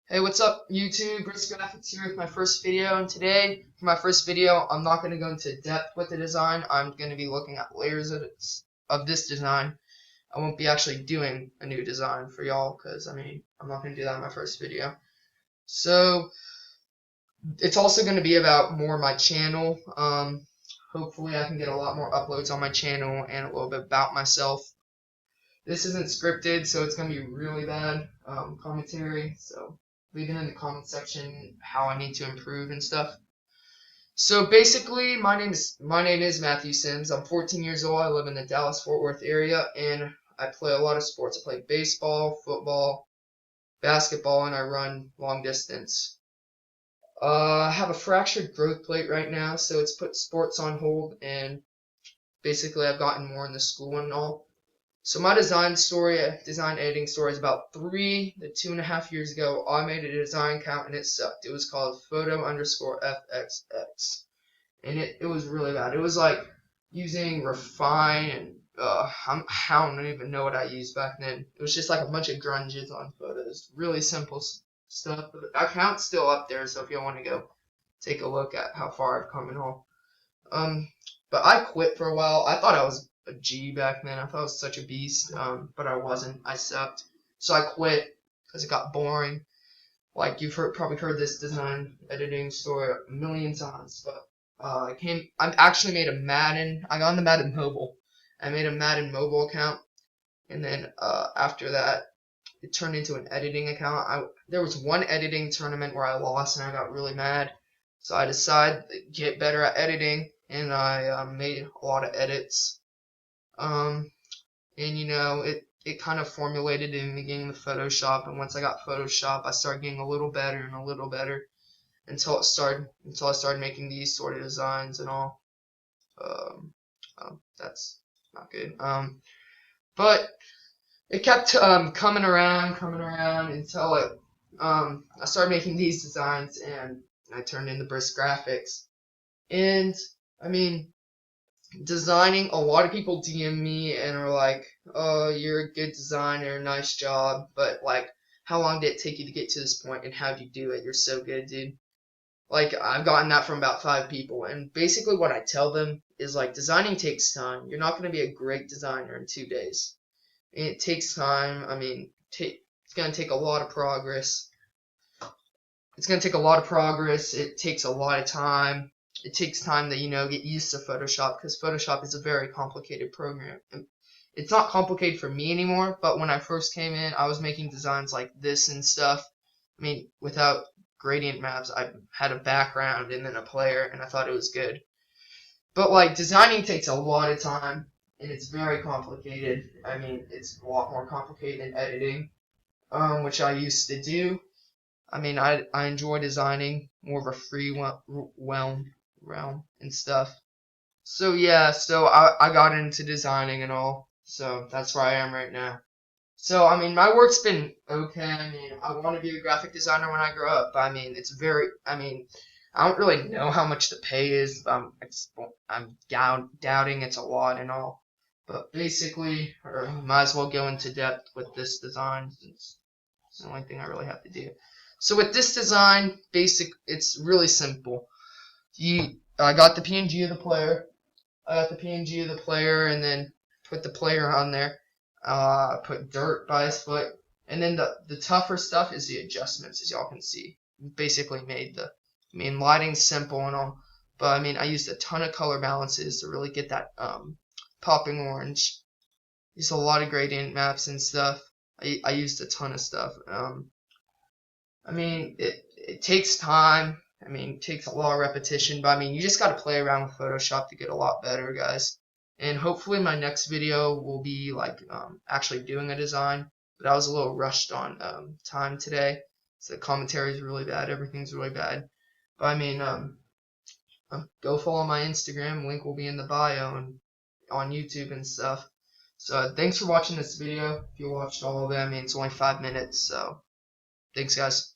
Hey, what's up, YouTube? Brisk Graphics here with my first video, and today, for my first video, I'm not going to go into depth with the design. I'm going to be looking at layers of this design. I won't be actually doing a new design for y'all, because, I'm not going to do that in my first video. So, it's also going to be about more my channel. Hopefully I can get a lot more uploads on my channel and a little bit about myself. This isn't scripted, so it's going to be really bad commentary, so leave it in the comment section how I need to improve and stuff. So basically, my name is Matthew Sims. I'm 14 years old. I live in the Dallas-Fort Worth area, and I play a lot of sports. I play baseball, football, basketball, and I run long distance. I have a fractured growth plate right now, so it's put sports on hold, and basically I've gotten more into school and all. So my design editing story is about 3 to 2.5 years ago. I made a design account and it sucked. It was called photo_fxx. And it was really bad. It was like using Refine and I don't even know what I used back then. It was just like a bunch of grunges on photos. Really simple stuff. But the account's still up there, so if you want to go take a look at how far I've come and all. But I quit for a while. I thought I was a G back then. I thought I was such a beast, but I wasn't. I sucked. So I quit because it got boring. Like probably heard this design editing story a million times, but I actually made a Madden. I got on the Madden Mobile. I made a Madden Mobile account, and then after that, it turned into an editing account. There was one editing tournament where I lost, and I got really mad. So I decided to get better at editing, and I made a lot of edits. Um, and it kind of formulated in the beginning with Photoshop, and once I got Photoshop, I started getting a little better and a little better until I started making these sort of designs and all. That's not good. But it kept coming around until I started making these designs, and I turned into Brisk Graphics. And I mean, designing, a lot of people DM me and are like, "Oh, you're a good designer, nice job," but like, how long did it take you to get to this point, and how'd you do it? You're so good, dude. Like, I've gotten that from about 5 people, and basically what I tell them is like, designing takes time. You're not going to be a great designer in 2 days. It takes time. It's going to take a lot of progress. It's going to take a lot of progress. It takes a lot of time. It takes time to, get used to Photoshop, because Photoshop is a very complicated program. And it's not complicated for me anymore, but when I first came in, I was making designs like this and stuff. Without gradient maps, I had a background and then a player, and I thought it was good. But like, designing takes a lot of time, and it's very complicated. It's a lot more complicated than editing, which I used to do. I enjoy designing more of a free realm and stuff. So yeah, I got into designing and all. So that's where I am right now. So my work's been okay. I want to be a graphic designer when I grow up. It's very. I don't really know how much the pay is. I'm doubting it's a lot and all. But basically, or might as well go into depth with this design since it's the only thing I really have to do. So with this design, it's really simple. I got the PNG of the player. And then put the player on there. Put dirt by his foot, and then the tougher stuff is the adjustments, as y'all can see. Basically made lighting's simple and all, but I used a ton of color balances to really get that popping orange. Used a lot of gradient maps and stuff. I used a ton of stuff. It takes time. It takes a lot of repetition, but you just got to play around with Photoshop to get a lot better, guys. And hopefully my next video will be like actually doing a design, but I was a little rushed on time today, so the commentary is really bad. Everything's really bad. But go follow my Instagram. Link will be in the bio and on YouTube and stuff. So thanks for watching this video. If you watched all of it, it's only 5 minutes. So thanks, guys.